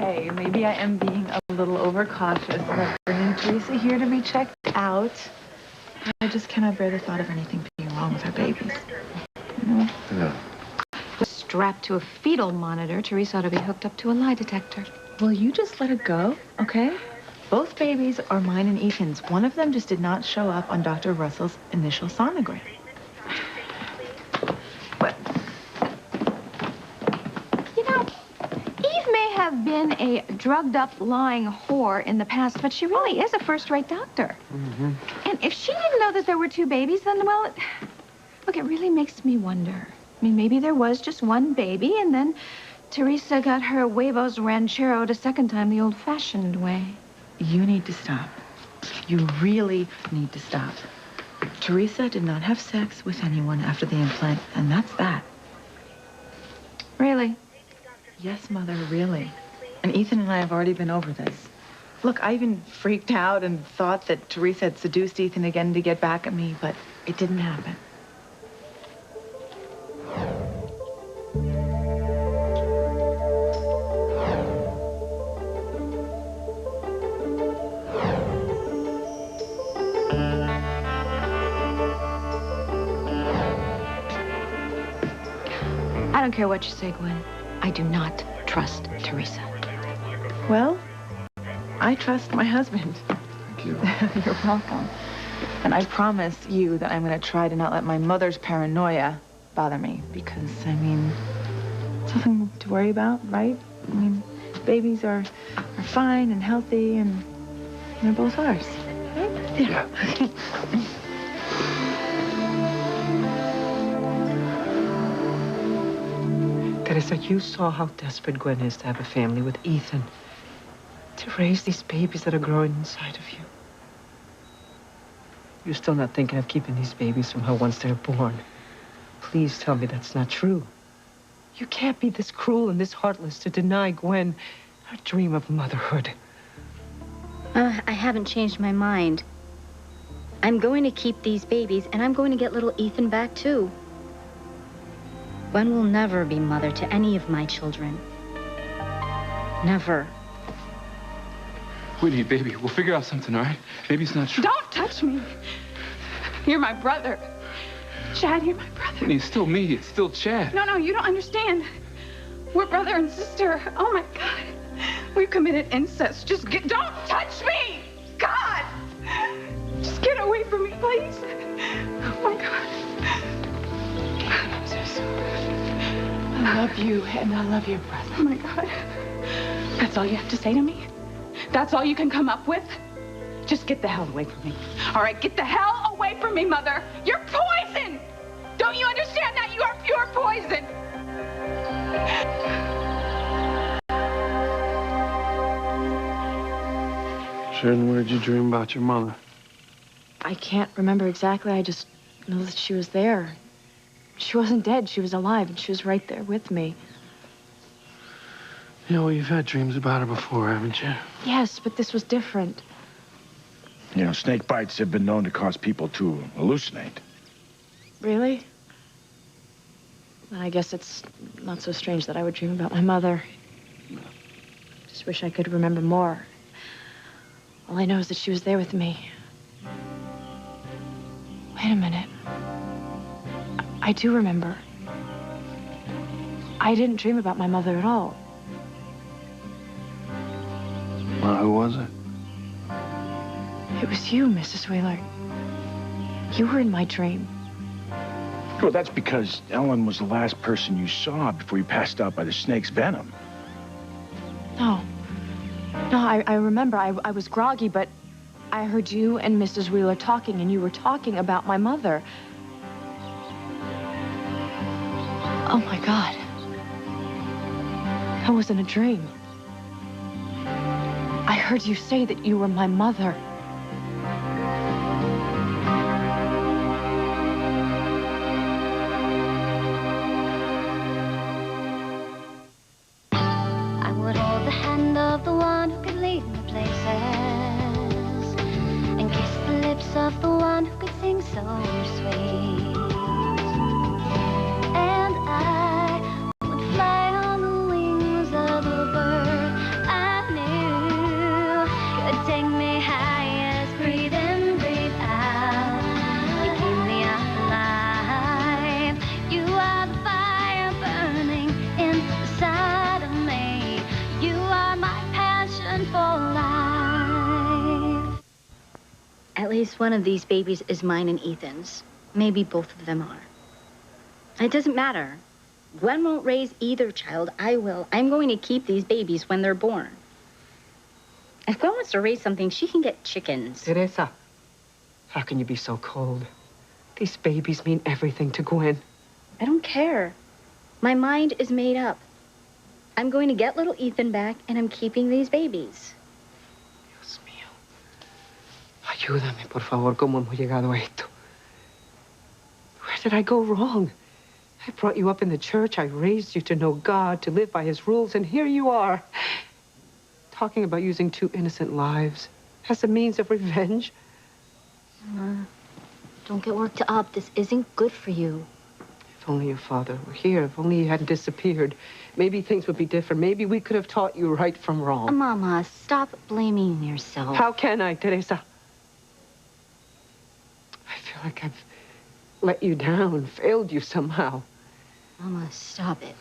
Okay, maybe I am being a little overcautious about bringing Teresa here to be checked out. I just cannot bear the thought of anything being wrong with our babies. You know? Yeah. Strapped to a fetal monitor, Teresa ought to be hooked up to a lie detector. Well, you just let it go, okay? Both babies are mine and Ethan's. One of them just did not show up on Dr. Russell's initial sonogram. What? You know, Eve may have been a drugged-up, lying whore in the past, but she really is a first-rate doctor. Mm-hmm. And if she didn't know that there were two babies, then, well, look, it really makes me wonder. I mean, maybe there was just one baby, and then Teresa got her huevos rancheroed a second time the old-fashioned way. You need to stop. You really need to stop. Teresa did not have sex with anyone after the implant, and that's that. Really? Yes, Mother, really. And Ethan and I have already been over this. Look, I even freaked out and thought that Teresa had seduced Ethan again to get back at me, but it didn't happen. I don't care what you say, Gwen. I do not trust Teresa. Well, I trust my husband. Thank you. You're welcome. And I promise you that I'm going to try to not let my mother's paranoia bother me. Because, I mean, it's nothing to worry about, right? I mean, babies are fine and healthy, and they're both ours. Right? Yeah. Teresa, you saw how desperate Gwen is to have a family with Ethan. To raise these babies that are growing inside of you. You're still not thinking of keeping these babies from her once they're born. Please tell me that's not true. You can't be this cruel and this heartless to deny Gwen her dream of motherhood. I haven't changed my mind. I'm going to keep these babies, and I'm going to get little Ethan back, too. Gwen will never be mother to any of my children. Never. We need baby. We'll figure out something, all right? Maybe it's not true. Don't touch me. You're my brother. Chad, you're my brother. It's still me. It's still Chad. No, you don't understand. We're brother and sister. Oh, my God. We've committed incest. Don't touch me! God! Just get away from me, please. Oh, my God. I'm so sorry. I love you, and I love your brother. Oh, my God. That's all you have to say to me? That's all you can come up with? Just get the hell away from me. All right, get the hell away from me, Mother. You're poison! Don't you understand that? You are pure poison! Sharon, what did you dream about your mother? I can't remember exactly. I just know that she was there. She wasn't dead. She was alive, and she was right there with me. Yeah, well, you've had dreams about her before, haven't you? Yes, but this was different. You know, snake bites have been known to cause people to hallucinate. Really? Then I guess it's not so strange that I would dream about my mother. Just wish I could remember more. All I know is that she was there with me. Wait a minute. I do remember. I didn't dream about my mother at all. Well, who was it? It was you, Mrs. Wheeler. You were in my dream. Well, that's because Ellen was the last person you saw before you passed out by the snake's venom. No. No, I remember. I was groggy, but I heard you and Mrs. Wheeler talking, and you were talking about my mother. Oh, my God. That wasn't a dream. I heard you say that you were my mother. I would hold the hand of the one who could lead me places and kiss the lips of the one who could sing so sweet. And I would fly on the wings of a bird. At least one of these babies is mine and Ethan's. Maybe both of them are. It doesn't matter. Gwen won't raise either child. I will. I'm going to keep these babies when they're born. If Gwen wants to raise something, she can get chickens. Teresa, how can you be so cold? These babies mean everything to Gwen. I don't care. My mind is made up. I'm going to get little Ethan back, and I'm keeping these babies. Dios mío. Ayúdame, por favor, ¿cómo hemos llegado a esto? Where did I go wrong? I brought you up in the church. I raised you to know God, to live by his rules, and here you are, talking about using two innocent lives as a means of revenge. Don't get worked up. This isn't good for you. If only your father were here. If only he hadn't disappeared. Maybe things would be different. Maybe we could have taught you right from wrong. Mama, stop blaming yourself. How can I, Teresa? I feel like I've let you down, failed you somehow. Mama, stop it.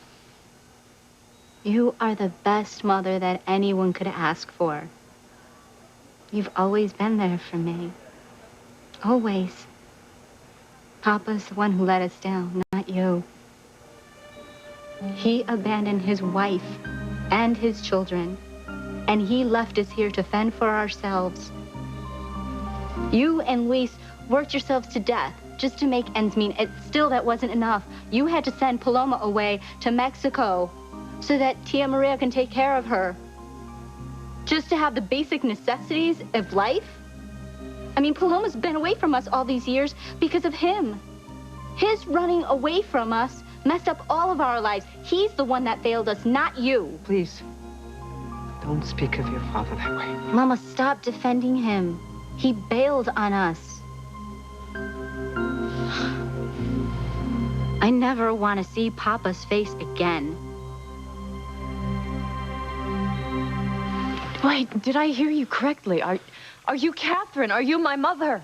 You are the best mother that anyone could ask for. You've always been there for me. Always. Papa's the one who let us down, not you. He abandoned his wife and his children, and he left us here to fend for ourselves. You and Luis worked yourselves to death just to make ends meet. Still, that wasn't enough. You had to send Paloma away to Mexico so that Tia Maria can take care of her. Just to have the basic necessities of life? I mean, Paloma's been away from us all these years because of him. His running away from us messed up all of our lives. He's the one that failed us, not you. Please, don't speak of your father that way. Mama, stop defending him. He bailed on us. I never want to see Papa's face again. Wait, did I hear you correctly? Are you Catherine? Are you my mother?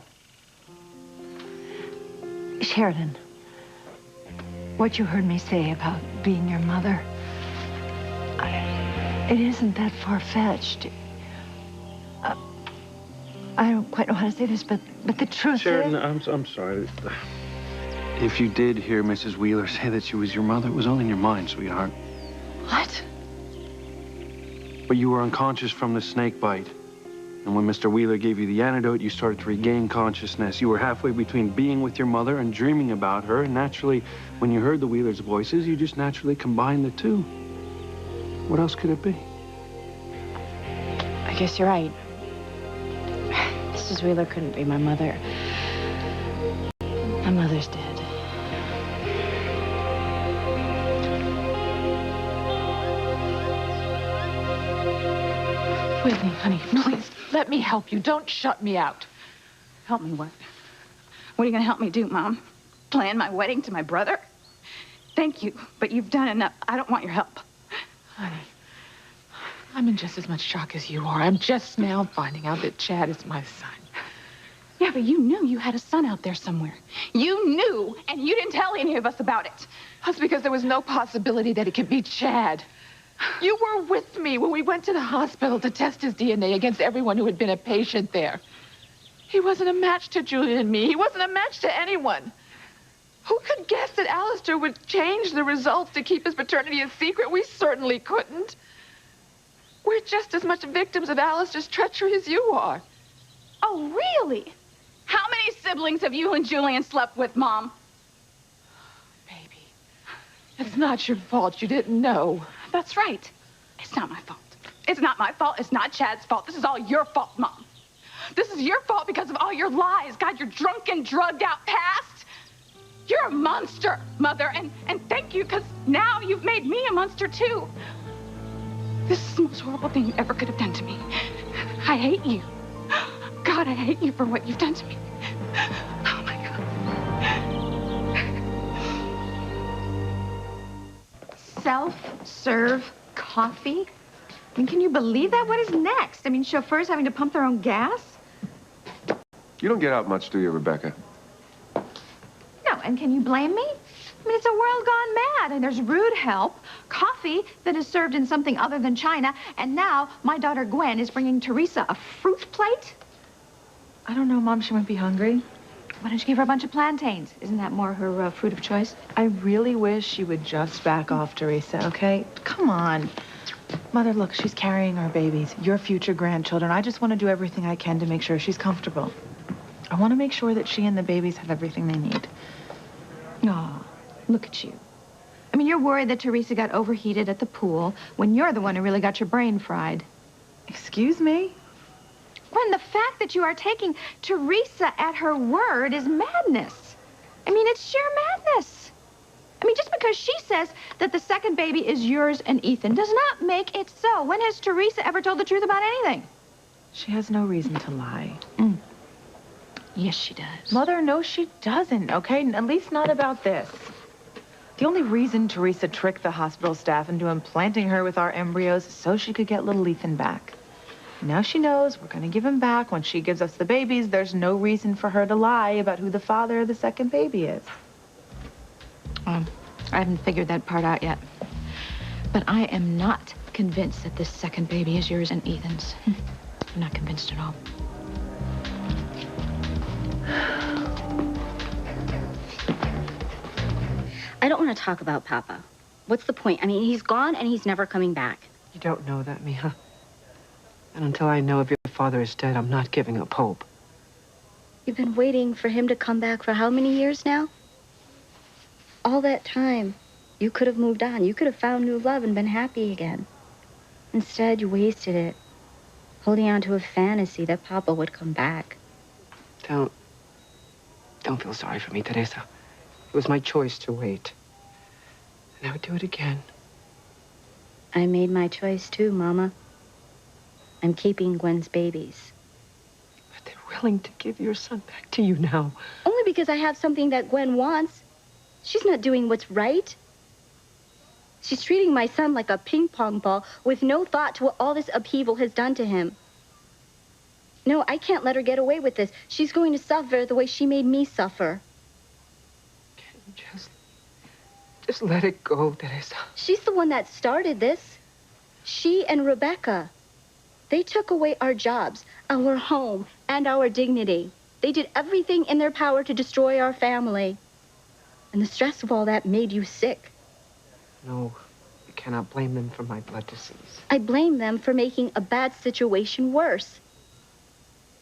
Sheridan, what you heard me say about being your mother, it isn't that far-fetched. I don't quite know how to say this, but the truth Sheridan, is... I'm sorry. If you did hear Mrs. Wheeler say that she was your mother, it was all in your mind, sweetheart. What? But you were unconscious from the snake bite. And when Mr. Wheeler gave you the antidote, you started to regain consciousness. You were halfway between being with your mother and dreaming about her. And naturally, when you heard the Wheelers' voices, you just naturally combined the two. What else could it be? I guess you're right. Mrs. Wheeler couldn't be my mother. My mother's dead. Whitney, honey, please, let me help you. Don't shut me out. Help me what? What are you going to help me do, Mom? Plan my wedding to my brother? Thank you, but you've done enough. I don't want your help. Honey, I'm in just as much shock as you are. I'm just now finding out that Chad is my son. Yeah, but you knew you had a son out there somewhere. You knew, and you didn't tell any of us about it. That's because there was no possibility that it could be Chad. You were with me when we went to the hospital to test his DNA against everyone who had been a patient there. He wasn't a match to Julian and me. He wasn't a match to anyone. Who could guess that Alistair would change the results to keep his paternity a secret? We certainly couldn't. We're just as much victims of Alistair's treachery as you are. Oh, really? How many siblings have you and Julian slept with, Mom? Baby, it's not your fault. You didn't know. That's right. It's not my fault. It's not my fault. It's not Chad's fault. This is all your fault, Mom. This is your fault because of all your lies. God, your drunken, drugged-out past. You're a monster, Mother, and thank you, because now you've made me a monster, too. This is the most horrible thing you ever could have done to me. I hate you. God, I hate you for what you've done to me. Oh, my God. Self-serve coffee? I mean, can you believe that? What is next? I mean, chauffeurs having to pump their own gas? You don't get out much, do you, Rebecca? No, and can you blame me? I mean, it's a world gone mad, and there's rude help, coffee that is served in something other than China, and now my daughter Gwen is bringing Teresa a fruit plate? I don't know, Mom. She might be hungry. Why don't you give her a bunch of plantains? Isn't that more her fruit of choice? I really wish she would just back off, Teresa, okay? Come on. Mother, look, she's carrying our babies, your future grandchildren. I just want to do everything I can to make sure she's comfortable. I want to make sure that she and the babies have everything they need. Aw, look at you. I mean, you're worried that Teresa got overheated at the pool when you're the one who really got your brain fried. Excuse me? When the fact that you are taking Teresa at her word is madness. I mean, it's sheer madness. I mean, just because she says that the second baby is yours and Ethan does not make it so. When has Teresa ever told the truth about anything? She has no reason to lie. Yes, she does. Mother, no, she doesn't, okay? At least not about this. The only reason Teresa tricked the hospital staff into implanting her with our embryos is so she could get little Ethan back. Now she knows we're going to give him back when she gives us the babies. There's no reason for her to lie about who the father of the second baby is. I haven't figured that part out yet. But I am not convinced that this second baby is yours and Ethan's. I'm not convinced at all. I don't want to talk about Papa. What's the point? I mean, he's gone and he's never coming back. You don't know that, Mija. And until I know if your father is dead, I'm not giving up hope. You've been waiting for him to come back for how many years now? All that time, you could have moved on. You could have found new love and been happy again. Instead, you wasted it, holding on to a fantasy that Papa would come back. Don't feel sorry for me, Teresa. It was my choice to wait. And I would do it again. I made my choice too, Mama. I'm keeping Gwen's babies. But they're willing to give your son back to you now. Only because I have something that Gwen wants. She's not doing what's right. She's treating my son like a ping pong ball with no thought to what all this upheaval has done to him. No, I can't let her get away with this. She's going to suffer the way she made me suffer. Can you just let it go, Teresa? She's the one that started this. She and Rebecca. They took away our jobs, our home, and our dignity. They did everything in their power to destroy our family. And the stress of all that made you sick. No, you cannot blame them for my blood disease. I blame them for making a bad situation worse.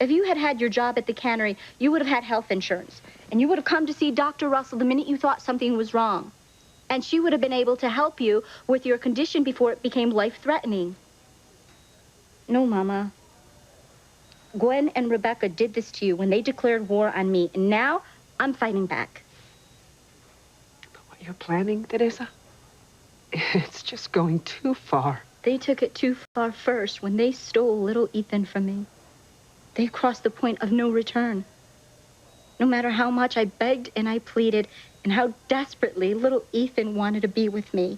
If you had had your job at the cannery, you would have had health insurance. And you would have come to see Dr. Russell the minute you thought something was wrong. And she would have been able to help you with your condition before it became life-threatening. No, Mama. Gwen and Rebecca did this to you when they declared war on me. And now, I'm fighting back. But what you're planning, Teresa, it's just going too far. They took it too far first when they stole little Ethan from me. They crossed the point of no return. No matter how much I begged and I pleaded, and how desperately little Ethan wanted to be with me,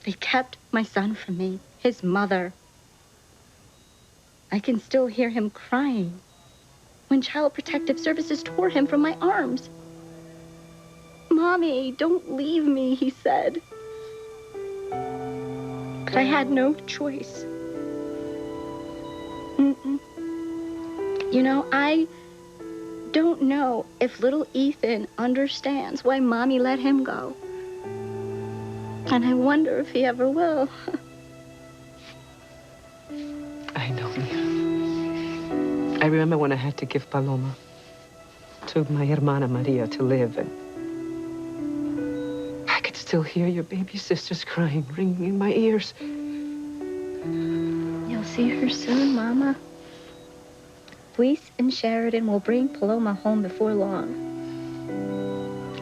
they kept my son from me, his mother. I can still hear him crying when Child Protective Services tore him from my arms. Mommy, don't leave me, he said. But I had no choice. You know, I don't know if little Ethan understands why Mommy let him go. And I wonder if he ever will. I know, Mija. I remember when I had to give Paloma to my hermana Maria to live, and I could still hear your baby sisters crying, ringing in my ears. You'll see her soon, Mama. Luis and Sheridan will bring Paloma home before long.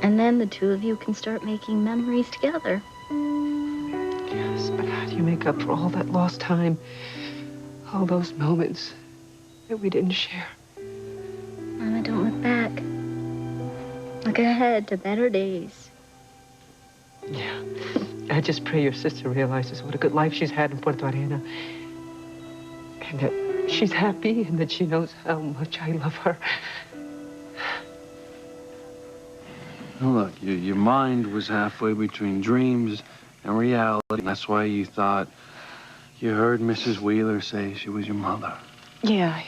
And then the two of you can start making memories together. Yes, but how do you make up for all that lost time? All those moments that we didn't share? Mama, don't look back. Look ahead to better days. Yeah. I just pray your sister realizes what a good life she's had in Puerto Arena. And that she's happy and that she knows how much I love her. Now look, your mind was halfway between dreams and reality. And that's why you thought you heard Mrs. Wheeler say she was your mother. Yeah.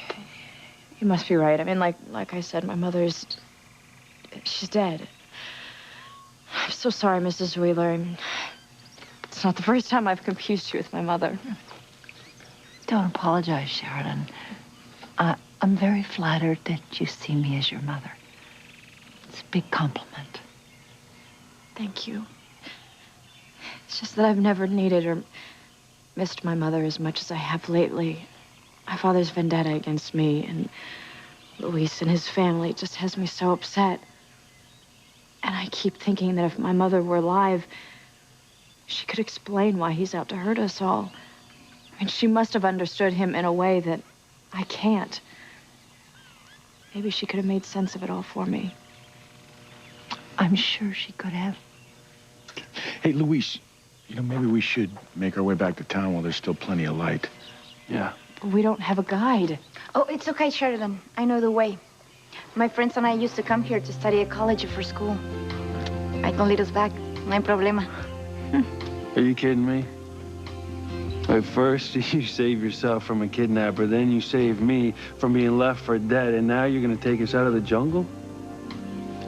You must be right. I mean, like I said, my mother's... she's dead. I'm so sorry, Mrs. Wheeler. I mean, it's not the first time I've confused you with my mother. Don't apologize, Sheridan. I'm very flattered that you see me as your mother. It's a big compliment. Thank you. It's just that I've never needed or missed my mother as much as I have lately. My father's vendetta against me and Luis and his family just has me so upset. And I keep thinking that if my mother were alive, she could explain why he's out to hurt us all. I mean, she must have understood him in a way that I can't. Maybe she could have made sense of it all for me. I'm sure she could have. Hey, Luis, you know, maybe we should make our way back to town while there's still plenty of light. Yeah. But we don't have a guide. Oh, it's okay, Sheridan. I know the way. My friends and I used to come here to study at college or for school. I can lead us back. No hay problema. Are you kidding me? At first, you save yourself from a kidnapper, then you save me from being left for dead, and now you're gonna take us out of the jungle?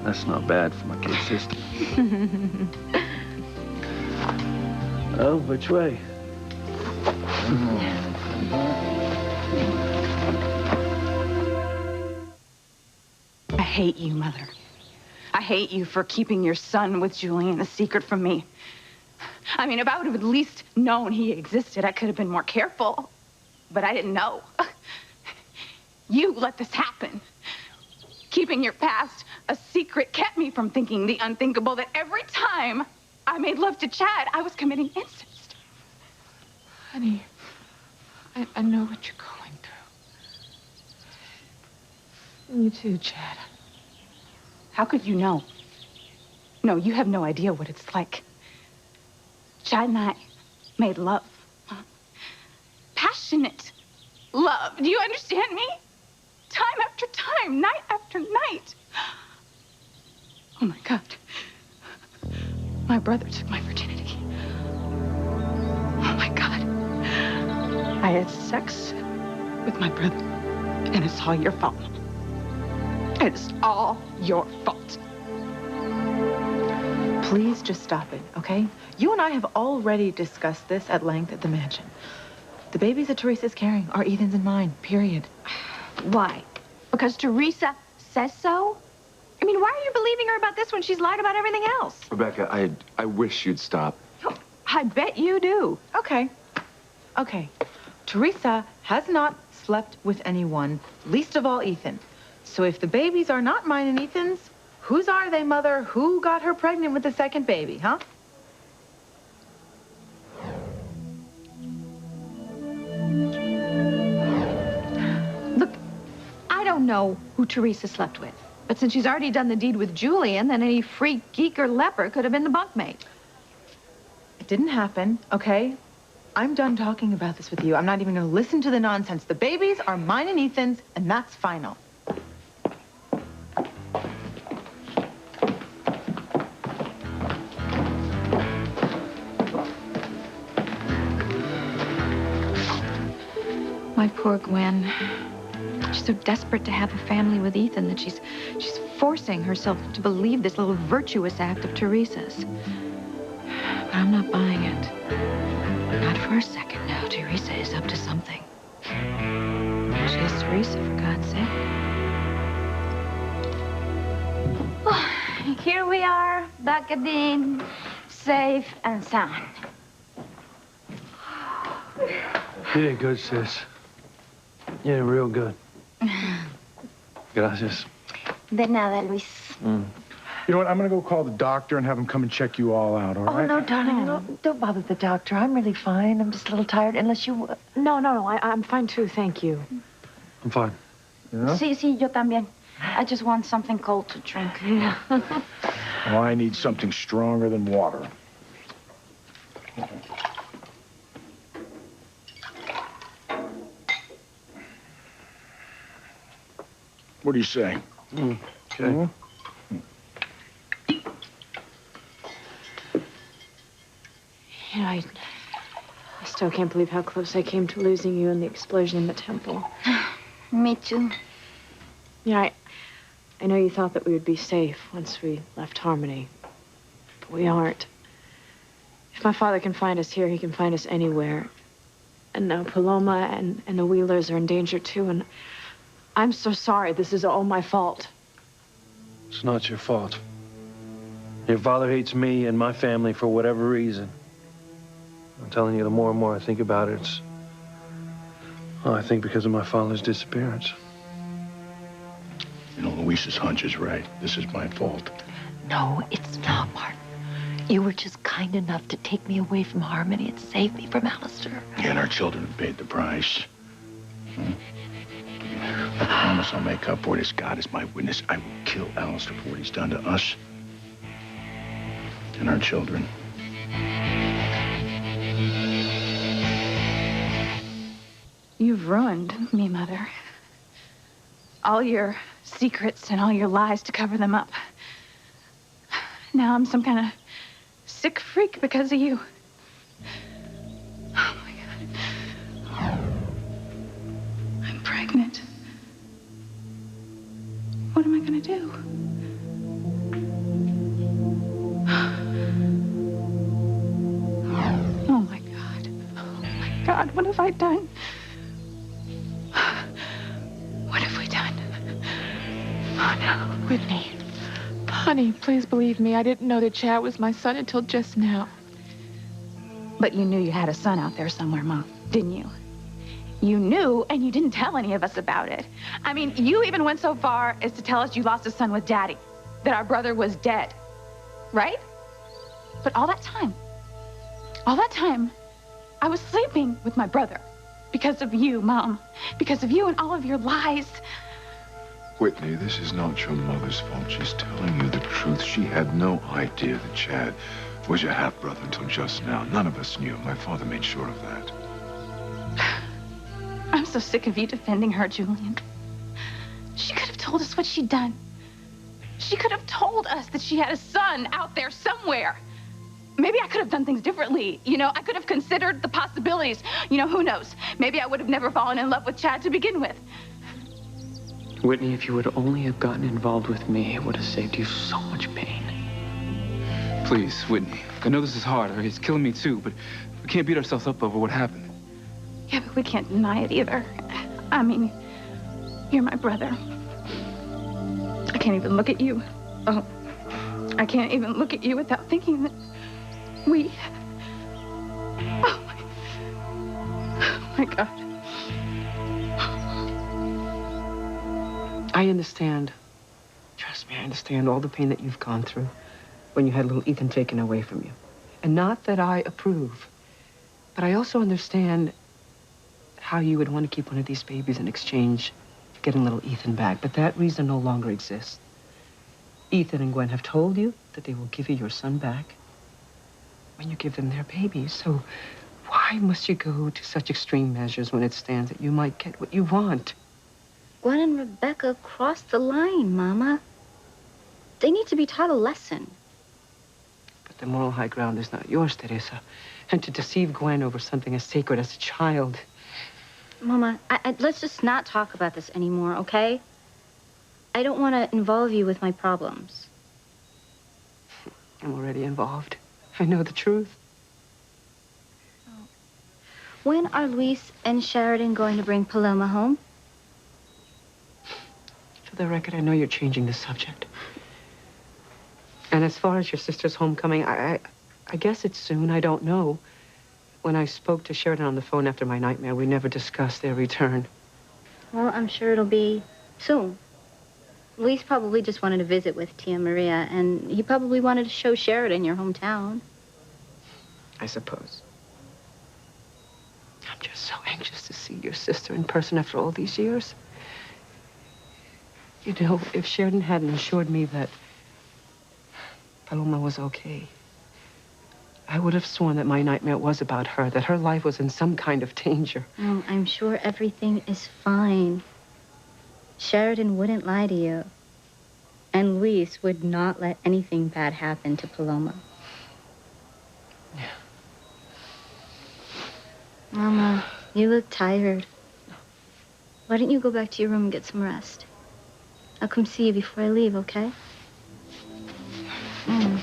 That's not bad for my kid sister. Oh, which way? I hate you, Mother. I hate you for keeping your son with Julian a secret from me. I mean, if I would have at least known he existed, I could have been more careful. But I didn't know. You let this happen. Keeping your past a secret kept me from thinking the unthinkable, that every time I made love to Chad, I was committing incest. Honey, I know what you're going through. You too, Chad. How could you know? No, you have no idea what it's like. Chad and I made love. Passionate love. Do you understand me? Time after time, night after night. Oh, my God. My brother took my virginity. Oh, my God. I had sex with my brother, and it's all your fault. It's all your fault. Please just stop it, okay? You and I have already discussed this at length at the mansion. The babies that Teresa's carrying are Ethan's and mine, period. Why? Because Teresa says so? I mean, why are you believing her about this when she's lied about everything else? Rebecca, I wish you'd stop. I bet you do. Okay. Okay. Teresa has not slept with anyone, least of all Ethan. So if the babies are not mine and Ethan's, whose are they, Mother? Who got her pregnant with the second baby, huh? Look, I don't know who Teresa slept with. But since she's already done the deed with Julian, then any freak, geek, or leper could have been the bunkmate. It didn't happen, okay? I'm done talking about this with you. I'm not even going to listen to the nonsense. The babies are mine and Ethan's, and that's final. My poor Gwen. She's so desperate to have a family with Ethan that she's forcing herself to believe this little virtuous act of Teresa's. But I'm not buying it. Not for a second now. Teresa is up to something. She is Teresa, for God's sake. Oh, here we are, back at the inn, safe and sound. Yeah, good, sis. Yeah, real good. Gracias. De nada, Luis. You know what? I'm going to go call the doctor and have him come and check you all out, all right? Oh, no, darling, don't bother the doctor. I'm really fine. I'm just a little tired, unless you... No, I'm fine too, thank you. I'm fine. Yeah? Sí, yo también. I just want something cold to drink. Yeah. Well, I need something stronger than water. What do you say? Okay. You know, I still can't believe how close I came to losing you in the explosion in the temple. Me too. Yeah, I know you thought that we would be safe once we left Harmony, but we aren't. If my father can find us here, he can find us anywhere. And now Paloma and the Wheelers are in danger too, and I'm so sorry. This is all my fault. It's not your fault. Your father hates me and my family for whatever reason. I'm telling you, the more and more I think about it, I think because of my father's disappearance. You know, Luis's hunch is right. This is my fault. No, it's not, Martin. You were just kind enough to take me away from Harmony and save me from Alistair. Yeah, and our children have paid the price. I promise I'll make up for it as God is my witness. I will kill Alistair for what he's done to us and our children. You've ruined me, Mother. All your secrets and all your lies to cover them up. Now I'm some kind of sick freak because of you. Oh, my God. I'm pregnant. What am I gonna do? Oh, my God. Oh, my God, what have I done? What have we done? Oh, no. Whitney. Honey, please believe me. I didn't know that Chad was my son until just now. But you knew you had a son out there somewhere, Mom, didn't you? You knew, and you didn't tell any of us about it. I mean, you even went so far as to tell us you lost a son with Daddy, that our brother was dead, right? But all that time, I was sleeping with my brother because of you, Mom, because of you and all of your lies. Whitney, this is not your mother's fault. She's telling you the truth. She had no idea that Chad was your half-brother until just now. None of us knew. My father made sure of that. I'm so sick of you defending her, Julian. She could have told us what she'd done. She could have told us that she had a son out there somewhere. Maybe I could have done things differently. You know, I could have considered the possibilities. You know, who knows? Maybe I would have never fallen in love with Chad to begin with. Whitney, if you would only have gotten involved with me, it would have saved you so much pain. Please, Whitney. I know this is hard. It's killing me too, but we can't beat ourselves up over what happened. Yeah, but we can't deny it either. I mean, you're my brother. I can't even look at you. Oh, I can't even look at you without thinking that we... Oh, my God. I understand. Trust me, I understand all the pain that you've gone through when you had little Ethan taken away from you. And not that I approve, but I also understand how you would want to keep one of these babies in exchange for getting little Ethan back. But that reason no longer exists. Ethan and Gwen have told you that they will give you your son back when you give them their babies. So why must you go to such extreme measures when it stands that you might get what you want? Gwen and Rebecca crossed the line, Mama. They need to be taught a lesson. But the moral high ground is not yours, Teresa. And to deceive Gwen over something as sacred as a child... Mama, let's just not talk about this anymore, okay? I don't want to involve you with my problems. I'm already involved. I know the truth. When are Luis and Sheridan going to bring Paloma home? For the record, I know you're changing the subject. And as far as your sister's homecoming, I guess it's soon. I don't know. When I spoke to Sheridan on the phone after my nightmare, we never discussed their return. Well, I'm sure it'll be soon. Luis probably just wanted to visit with Tia Maria, and he probably wanted to show Sheridan your hometown. I suppose. I'm just so anxious to see your sister in person after all these years. You know, if Sheridan hadn't assured me that Paloma was okay, I would have sworn that my nightmare was about her, that her life was in some kind of danger. Oh, I'm sure everything is fine. Sheridan wouldn't lie to you. And Luis would not let anything bad happen to Paloma. Yeah. Mama, you look tired. Why don't you go back to your room and get some rest? I'll come see you before I leave, okay? Mama.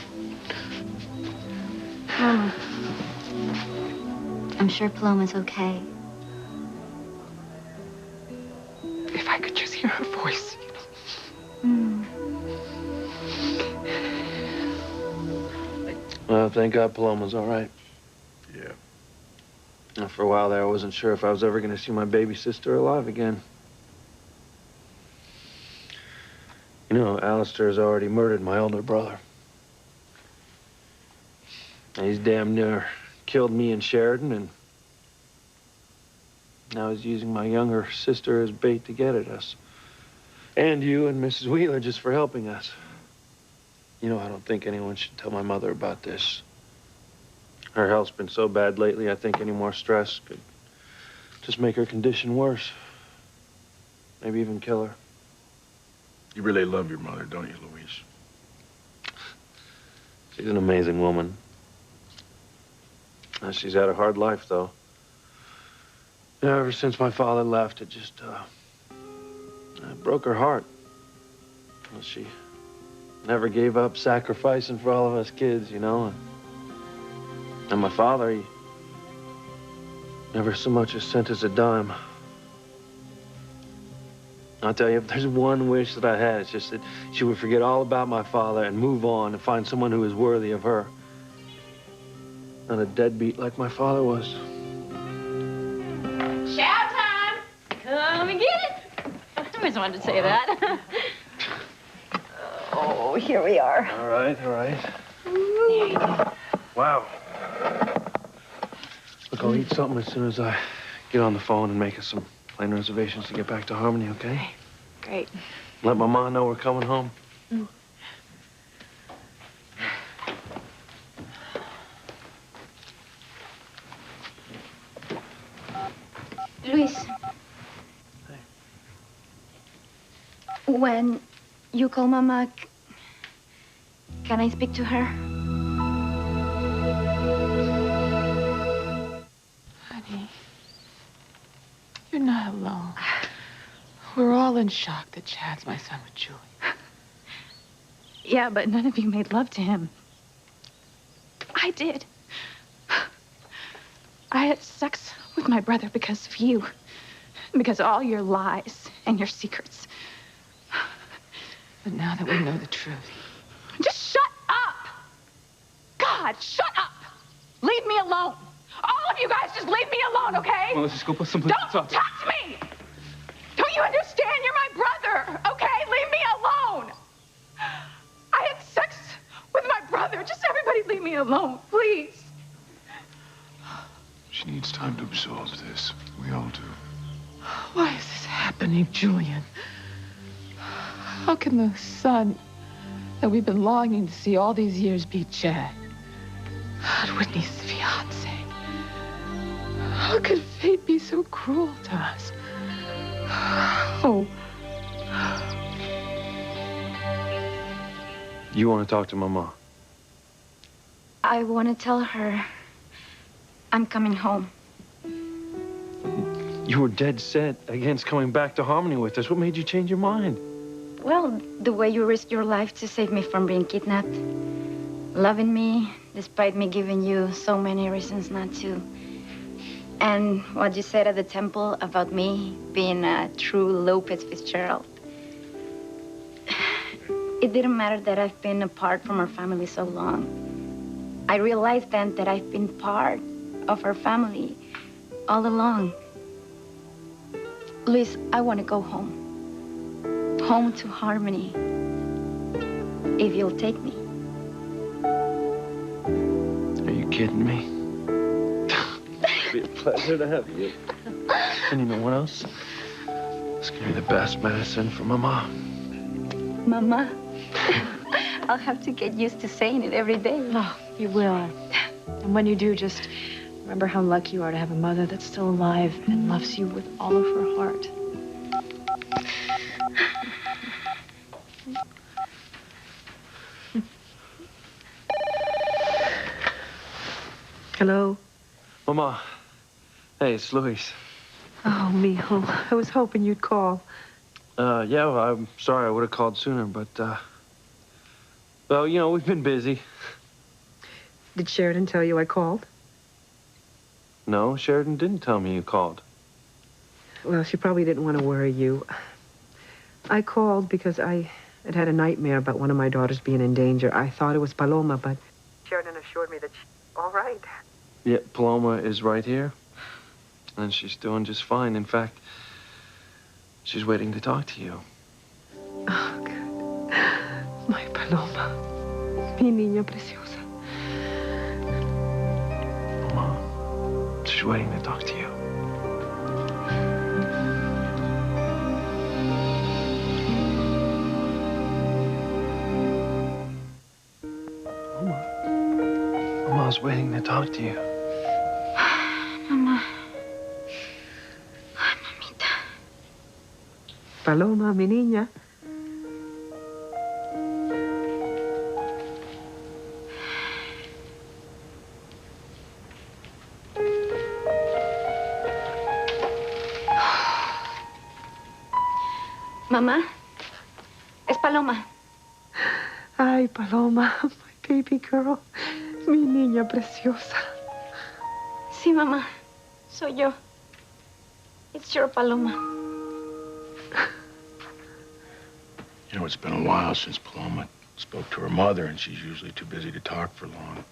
I'm sure Paloma's okay. If I could just hear her voice, you know. Well, thank God Paloma's all right. Yeah. Now, for a while there, I wasn't sure if I was ever going to see my baby sister alive again. You know, Alistair has already murdered my older brother. And he's damn near killed me and Sheridan, and now he's using my younger sister as bait to get at us. And you and Mrs. Wheeler just for helping us. You know, I don't think anyone should tell my mother about this. Her health's been so bad lately, I think any more stress could just make her condition worse. Maybe even kill her. You really love your mother, don't you, Louise? She's an amazing woman. She's had a hard life, though. You know, ever since my father left, it just broke her heart. Well, she never gave up sacrificing for all of us kids, you know. And my father, he never so much as sent us a dime. I'll tell you, if there's one wish that I had, it's just that she would forget all about my father and move on and find someone who is worthy of her. Not a deadbeat like my father was. Chow time! Come and get it! I always wanted to say that. Oh, here we are. All right, all right. There you go. Wow. Look, I'll eat something as soon as I get on the phone and make us some plane reservations to get back to Harmony, okay? Great. Let my mom know we're coming home. Luis. When you call Mama, can I speak to her? Honey, you're not alone. We're all in shock that Chad's my son with Julie. Yeah, but none of you made love to him. I did. I had sex with my brother because of you. Because of all your lies and your secrets. But now that we know the truth. Just shut up! God, shut up! Leave me alone! All of you guys just leave me alone, okay? Well, let's just go put some place to Don't talk. touch me! Don't you understand? You're my brother, okay? Leave me alone! I had sex with my brother. Just everybody leave me alone, please. She needs time to absorb this. We all do. Why is this happening, Julian? How can the son that we've been longing to see all these years be Chad? Whitney's fiance. How could fate be so cruel to us? Oh. You want to talk to Mama? I want to tell her I'm coming home. You were dead set against coming back to Harmony with us. What made you change your mind? Well, the way you risked your life to save me from being kidnapped. Loving me, despite me giving you so many reasons not to. And what you said at the temple about me being a true Lopez Fitzgerald. It didn't matter that I've been apart from our family so long. I realized then that I've been part of our family all along. Luis, I want to go home. Home to Harmony. If you'll take me. Are you kidding me? It'd be a pleasure to have you. And you know what else? It's gonna be the best medicine for Mama. Mama. I'll have to get used to saying it every day. Oh, you will. And when you do, just remember how lucky you are to have a mother that's still alive and loves you with all of her heart. Hello? Mama. Hey, it's Luis. Oh, mijo. I was hoping you'd call. Yeah, well, I'm sorry I would have called sooner, but, well, you know, we've been busy. Did Sheridan tell you I called? No, Sheridan didn't tell me you called. Well, she probably didn't want to worry you. I called because I had had a nightmare about one of my daughters being in danger. I thought it was Paloma, but Sheridan assured me that she's all right. Yeah, Paloma is right here. And she's doing just fine. In fact, she's waiting to talk to you. Oh, good. My Paloma. Mi niña preciosa. Mama, she's waiting to talk to you. Mama's waiting to talk to you. Mama. Paloma, mi niña. Mamá, es Paloma. Ay, Paloma, my baby girl. Mi niña preciosa. Sí, mamá. Soy yo. It's your Paloma. You know, it's been a while since Paloma spoke to her mother, and she's usually too busy to talk for long.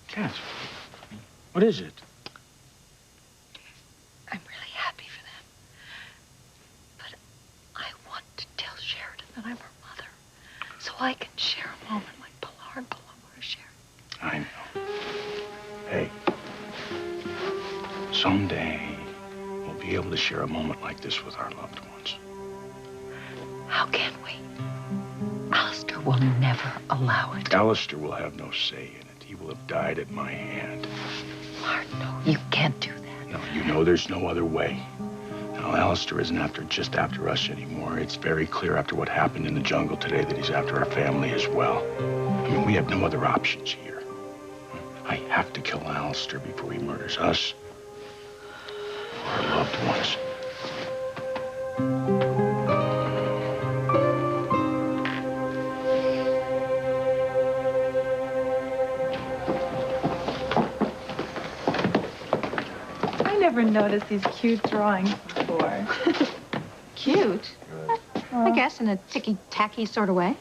Kat, what is it? I'm really happy for them. But I want to tell Sheridan that I'm her mother, so I can share a moment like Pilar and Paloma are sharing. I know. Hey, someday we'll be able to share a moment like this with our loved ones. How can we? Alistair will never allow it. Alistair will have no say in it. He will have died at my hand. Pilar, no, you can't do that. No, you know there's no other way. Now, Alistair isn't just after us anymore. It's very clear after what happened in the jungle today that he's after our family as well. I mean, we have no other options here. I have to kill Alistair before he murders us or our loved ones. I never noticed these cute drawings before. Cute? I guess in a ticky-tacky sort of way.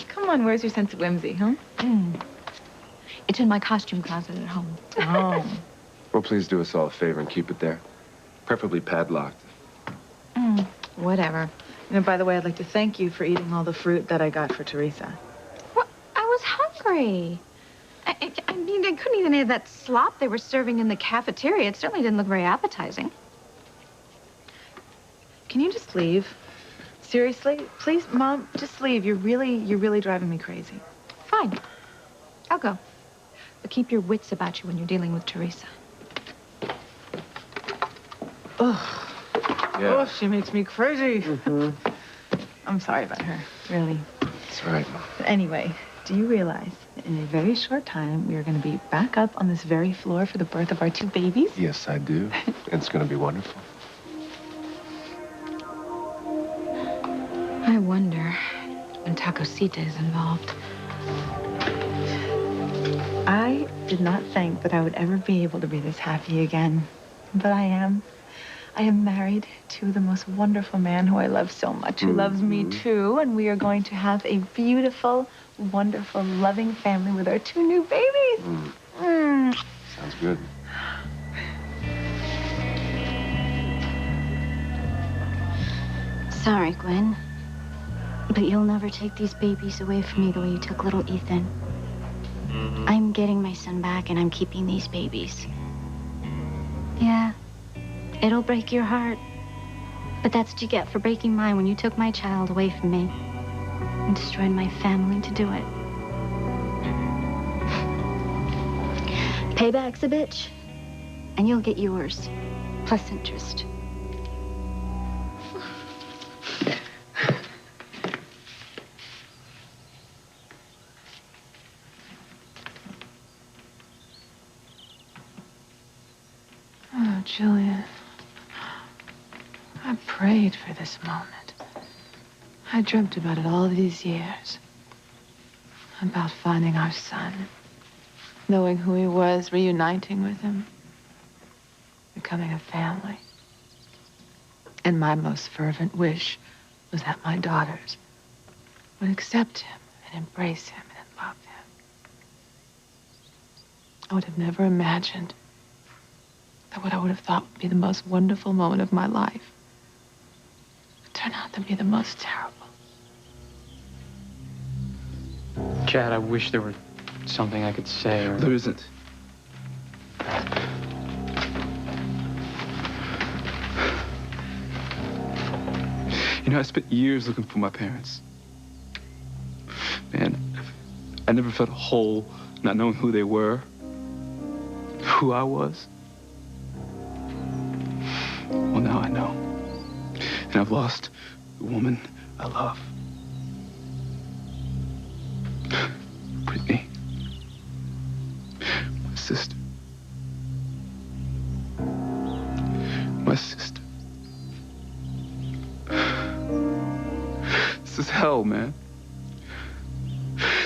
Come on, where's your sense of whimsy, huh? It's in my costume closet at home. Oh. Well, please do us all a favor and keep it there. Preferably padlocked. Whatever. You know, by the way, I'd like to thank you for eating all the fruit that I got for Teresa. Well, I was hungry. I mean, I couldn't eat any of that slop they were serving in the cafeteria. It certainly didn't look very appetizing. Can you just leave? Seriously? Please, Mom, just leave. You're really driving me crazy. Fine. I'll go. But keep your wits about you when you're dealing with Teresa. Ugh. Yeah. Oh, she makes me crazy. I'm sorry about her, really. That's right. But anyway, do you realize that in a very short time, we are going to be back up on this very floor for the birth of our 2 babies? Yes, I do. It's going to be wonderful. I wonder when Tacosita is involved. I did not think that I would ever be able to be this happy again, but I am. I am married to the most wonderful man who I love so much, who loves me too, and we are going to have a beautiful, wonderful, loving family with our 2 new babies. Sounds good. Sorry, Gwen. But you'll never take these babies away from me the way you took little Ethan. I'm getting my son back, and I'm keeping these babies. Yeah, it'll break your heart. But that's what you get for breaking mine when you took my child away from me and destroyed my family to do it. Payback's a bitch, and you'll get yours, plus interest. Oh, Julian. I prayed for this moment. I dreamt about it all these years. About finding our son, knowing who he was, reuniting with him, becoming a family. And my most fervent wish was that my daughters would accept him and embrace him and love him. I would have never imagined that what I would have thought would be the most wonderful moment of my life would turn out to be the most terrible. Chad, I wish there were something I could say or... There isn't. You know, I spent years looking for my parents. Man, I never felt whole not knowing who they were, who I was. Well, now I know. And I've lost the woman I love. Brittany. My sister. My sister. This is hell, man.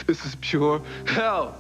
This is pure hell.